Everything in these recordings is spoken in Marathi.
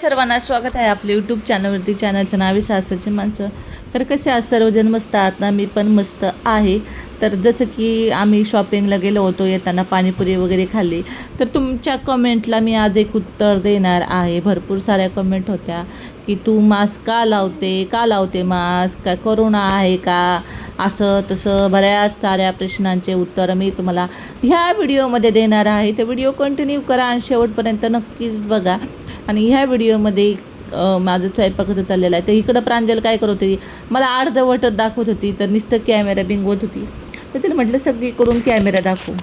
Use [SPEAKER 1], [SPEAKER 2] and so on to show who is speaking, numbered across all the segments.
[SPEAKER 1] सर्वांना स्वागत आहे आपल्या यूट्यूब चॅनलवरती. चॅनलचं नाव आहे सासरची माणसं. तर कसे आज सर्वजण मस्त आहात ना? मी पण मस्त आहे. तर जसं की आम्ही शॉपिंगला गेलो होतो, येताना पाणीपुरी वगैरे खाल्ली. तर तुमच्या कमेंटला मी आज एक उत्तर देणार आहे. भरपूर साऱ्या कमेंट होत्या की तू मास्क का लावते मास्क? काय कोरोना आहे का? असं तसं बऱ्याच साऱ्या प्रश्नांचे उत्तर मी तुम्हाला ह्या व्हिडिओमध्ये देणार आहे. तर व्हिडिओ कंटिन्यू करा आणि शेवटपर्यंत नक्कीच बघा. आणि ह्या व्हिडिओमध्ये माझं स्वयंपाकाचं चाललेलं आहे. तर इकडं प्रांजल काय करत होती, मला अर्धवटच दाखवत होती. तर नुसतं कॅमेरा बिंगवत होती. तर तिला म्हटलं सगळीकडून कॅमेरा दाखवू,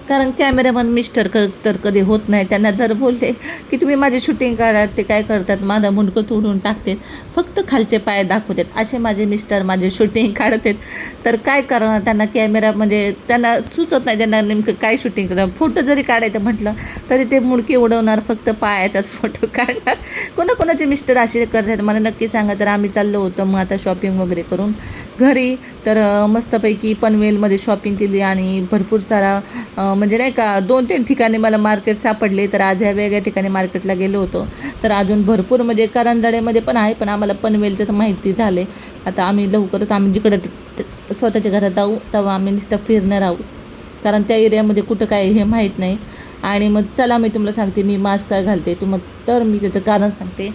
[SPEAKER 1] कारण कॅमेरामन मिस्टर तर कधी होत नाही. त्यांना जर बोलले की तुम्ही माझी शूटिंग काढा, ते काय करतात, माझं मुंडकं तोडून टाकतात, फक्त खालचे पाय दाखवतात. असे माझे मिस्टर माझे शूटिंग काढतात. तर काय करणार, त्यांना कॅमेरा म्हणजे त्यांना सुचत नाही त्यांना नेमकं काय शूटिंग करणार. फोटो जरी काढायचं म्हटलं तरी ते मुंडके उडवणार, फक्त पायाचाच फोटो काढणार. कोणाकोणाचे मिस्टर असे करतात मला नक्की सांगा. तर आम्ही चाललो होतो मग आता शॉपिंग वगैरे करून घरी. तर मस्तपैकी पनवेलमध्ये शॉपिंग केली आणि भरपूर सारा म्हणजे नाही का 2-3 ठिकाणी मला मार्केट सापडले. तर आज ह्या वेगळ्या ठिकाणी मार्केटला गेलो होतो. तर अजून भरपूर म्हणजे करंजाड्यामध्ये पण आहे, पण आम्हाला पनवेलचंच माहिती झाले. आता आम्ही लवकरच आम्ही जिकडं स्वतःच्या घरात जाऊ तेव्हा आम्ही नुसतं फिरणार आहोत, कारण त्या एरियामध्ये कुठं काय हे माहीत नाही. आणि मग चला मी तुम्हाला सांगते मी मास्क काय घालते. तर मी त्याचं कारण सांगते.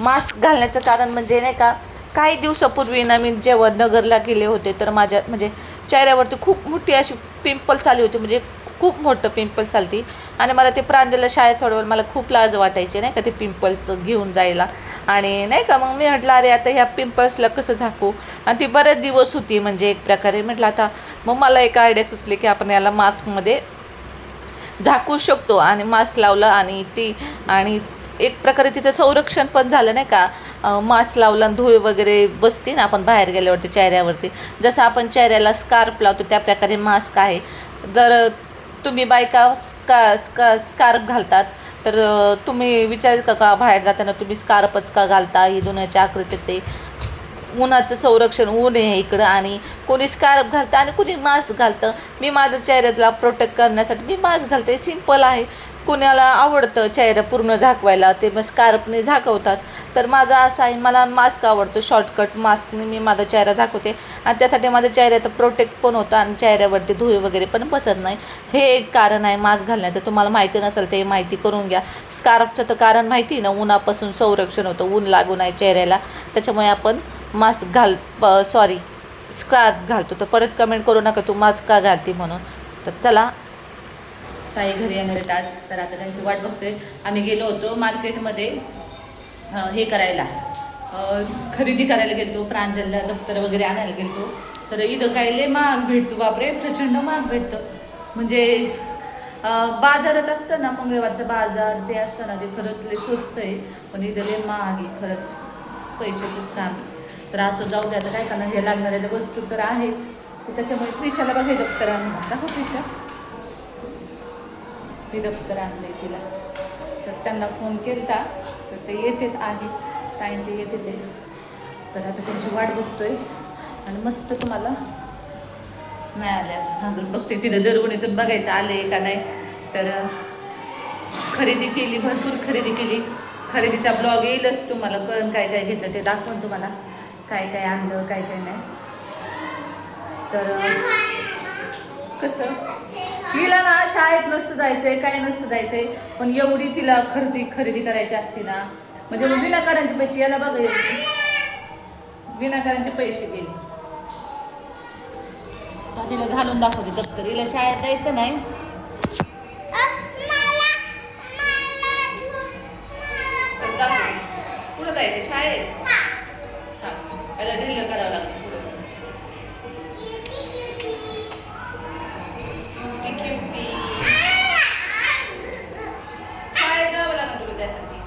[SPEAKER 1] मास्क घालण्याचं कारण म्हणजे नाही का, काही दिवसापूर्वी ना मी जेव्हा नगरला गेले होते तर माझ्या म्हणजे चेहऱ्यावरती खूप मोठी अशी पिंपल्स आली होती. म्हणजे खूप मोठं पिंपल्स आली ती. आणि मला ते प्रांजलला शाळेत सोडवलं, मला खूप लाज वाटायचे नाही का ते पिंपल्स घेऊन जायला. आणि नाही का मग मी म्हटलं अरे आता ह्या पिंपल्सला कसं झाकू. आणि ती बरेच दिवस होती म्हणजे एक प्रकारे. म्हटलं आता मग मला एक आयडिया सुचली की आपण याला मास्कमध्ये झाकू शकतो. आणि मास्क लावलं आणि एक प्रकारे तिचं संरक्षण पण झालं नाही का. मास्क लावला आणि धूळ वगैरे बसते ना आपण बाहेर गेल्यावरती चेहऱ्यावरती, जसं आपण चेहऱ्याला स्कार्फ लावतो त्या प्रकारे मास्क आहे. जर तुम्ही बायका स्कार्फ घालतात तर तुम्ही विचार का बाहेर जाताना तुम्ही स्कार्फच का घालता? ही दुनियाच्या आकृतीचे उन्हाचं संरक्षण, ऊन आहे इकडं आणि कोणी स्कार्फ घालतं आणि कोणी मास्क घालतं. मी माझं चेहऱ्याला प्रोटेक्ट करण्यासाठी मी मास्क घालते. सिम्पल आहे. कुणाला आवडतं चेहरा पूर्ण झाकवायला, ते मग स्कार्फने झाकवतात. तर माझं असं आहे, मला मास्क आवडतो. शॉर्टकट मास्कने मी माझा चेहरा झाकवते आणि त्यासाठी माझ्या चेहऱ्याचं प्रोटेक्ट पण होतं आणि चेहऱ्यावरती धुळे वगैरे पण बसत नाही. हे एक कारण आहे मास्क घालण्याचं. तुम्हाला माहिती नसेल ते माहिती करून घ्या. स्कार्फचं तर कारण माहिती ना, उन्हापासून संरक्षण होतं, ऊन लागू नये चेहऱ्याला, त्याच्यामुळे आपण मास्क स्कार्फ घालतो. तर परत कमेंट करू नका तू मास्क का घालते म्हणून. तर चला, ताई घरी येणार आहेत आज, तर आता त्यांची वाट बघतोय. आम्ही गेलो होतो मार्केटमध्ये हे करायला, खरेदी करायला गेलो. प्रांजलला दप्तर वगैरे आणायला गेलो. तर इथं काय लय महाग भेटतो, बापरे प्रचंड महाग भेटतं. म्हणजे बाजारात असतं ना, मंगळवारचं बाजार ते असतं ना, ते खरंच लय स्वस्त आहे. पण इथं लय महाग आहे, खरंच पैशाचंच काम आहे. तर असं जाऊ द्या, तर काय करणार, हे लागणाऱ्या वस्तू तर आहेत. तर त्याच्यामुळे त्रिशाला बघा दप्तर आणून दाखव. त्रिशा, मी दप्तर आणलं आहे तिला. तर त्यांना फोन केला तर ते येतात आहे, ताईन ते येते ते. तर आता त्यांची वाट बघतोय आणि मस्त तुम्हाला नाही आले आज बघते तिथं दरगुणीतून बघायचं आले का नाही. तर खरेदी केली, भरपूर खरेदी केली. खरेदीचा ब्लॉग येईलच, तुम्हाला कळण काय काय घेतलं ते दाखवून तुम्हाला, काय काय आणलं काय काय नाही. तर कसं हिला ना शाळेत नसतं जायचंय, काय नसतं जायचंय, पण एवढी तिला खरेदी करायची असते ना, म्हणजे विनाकारांचे पैसे. याला बघा, विनाकारांचे पैसे गेले. तर तिला घालून दाखवते दप्तर. हिला शाळेत जायचं नाही. कुठं जायचं शाळेत? याला ढिल्लं करावं लागतं थोडंसं. शाळेत जावं लागतं तुला त्यासाठी.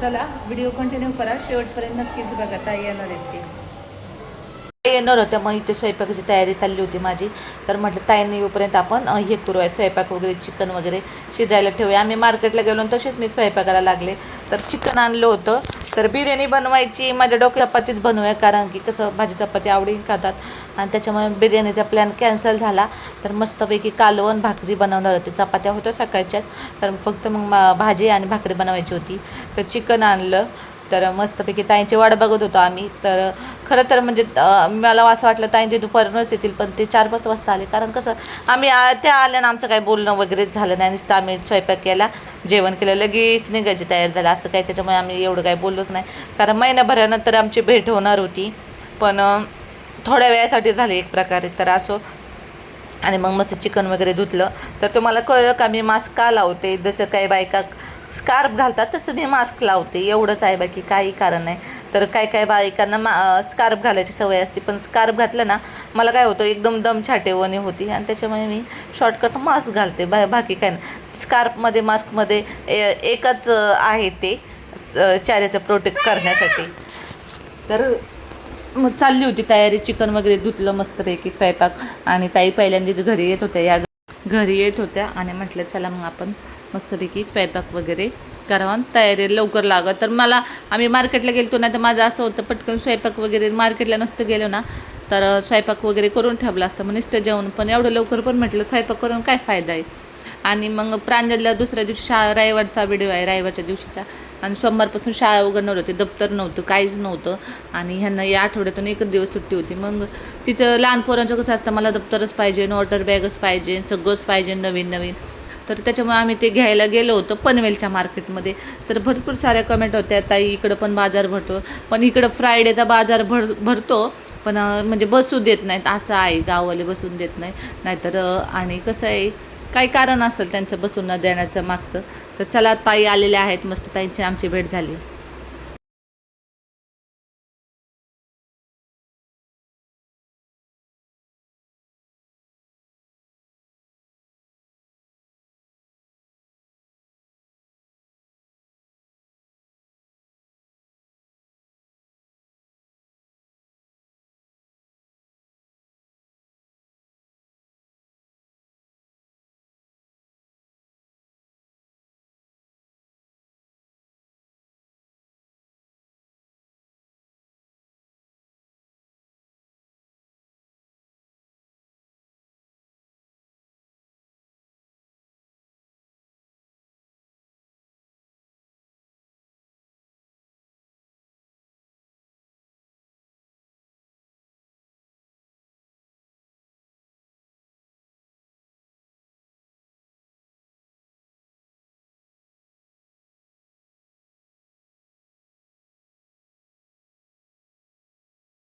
[SPEAKER 1] चला व्हिडिओ कंटिन्यू करा, शेवटपर्यंत नक्कीच बघा. ताई येणार आहेत ते येणार होत्या, मग इथे स्वयंपाकाची तयारी चालली होती माझी. तर म्हटलं ताईंनी येऊपर्यंत आपण हे करूया, स्वयंपाक वगैरे चिकन वगैरे शिजायला ठेवूया. आम्ही मार्केटला गेलो आणि तसेच मी स्वयंपाकाला लागले. तर चिकन आणलं होतं, तर बिर्याणी बनवायची माझ्या डोक्यात, चपातीच बनवूया, कारण की कसं भाजी चपाती आवडीने खातात आणि त्याच्यामुळे बिर्याणीचा प्लॅन कॅन्सल झाला. तर मस्तपैकी कालवण भाकरी बनवणार होती, चपात्या होत्या सकाळच्याच, तर फक्त मग भाजी आणि भाकरी बनवायची होती. तर चिकन आणलं, तर मस्तपैकी ताईंची वाट बघत होतो आम्ही. तर खरं तर म्हणजे मला असं वाटलं ताईंचे दुपारूनच येतील, पण ते 4-5 वाजता आले. कारण कसं आम्ही त्या आल्यानं आमचं काही बोलणं वगैरेच झालं नाही, नुसतं आम्ही स्वयंपाक केला, जेवण केलं, लगेच निघायची तयार झाला. आता काही त्याच्यामुळे आम्ही एवढं काही बोललोच नाही, कारण महिनाभरानंतर आमची भेट होणार होती, पण थोड्या वेळासाठी झाली एक प्रकारे. तर असो, आणि मग मस्त चिकन वगैरे धुतलं. तर तुम्हाला कळलं का मी मास्क का लावते, जसं काही बायका स्कार्फ घालतात तसं मी मास्क लावते, एवढंच आहे, बाकी काही कारण नाही. तर काय बायकांना स्कार्फ घालायची सवय असते, पण स्कार्फ घातलं ना मला काय होतं, एकदम दम छाटेवणी होती, आणि त्याच्यामुळे मी शॉर्टकट मास्क घालते, बाकी काय नाही. स्कार्फमध्ये मास्कमध्ये एकच आहे ते चेहऱ्याचं प्रोटेक्ट करण्यासाठी. तर मग चालली होती तयारी, चिकन वगैरे धुतलं मस्तपैकी स्वयंपाक. आणि ताई पहिल्यांदाच घरी येत होत्या, घरी येत होत्या, आणि म्हटलं चला मग आपण मस्तपैकी स्वयंपाक वगैरे करावं, तयारी लवकर लागत. तर आम्ही मार्केटला गेलो ना, तर माझं असं होतं, पटकन स्वयंपाक वगैरे, मार्केटला नसतं गेलो ना तर स्वयंपाक वगैरे करून ठेवला असतं, मग नुसतं जेवण. पण एवढं लवकर पण म्हटलं स्वयंपाक करून काय फायदा आहे. आणि मग प्रांजलला दुसऱ्या दिवशी रविवारचा व्हिडिओ आहे, रविवारच्या दिवशीचा, आणि सोमवारपासून शाळा उघडणार होती, दप्तर नव्हतं, काहीच नव्हतं, आणि ह्यांना या आठवड्यातून एकच दिवस सुट्टी होती. मग तिचं लहान पोरांचं कसं असतं, मला दप्तरच पाहिजे, वॉटर बॅगच पाहिजे, सगळंच पाहिजे नवीन नवीन. तर त्याच्यामुळे आम्ही ते घ्यायला गेलो होतो पनवेलच्या मार्केटमध्ये. तर भरपूर साऱ्या कमेंट होत्या, ताई इकडं पण बाजार भरतो, पण इकडं फ्रायडेचा बाजार भरतो, पण म्हणजे बसू देत नाहीत, असं आहे, गाववाले बसून देत नाही. नाहीतर आणि कसं आहे, काही कारण असेल त्यांचं बसून न देण्याचं मागचं. तर चला, ताई आलेल्या आहेत, मस्त ताईंची आमची भेट झाली.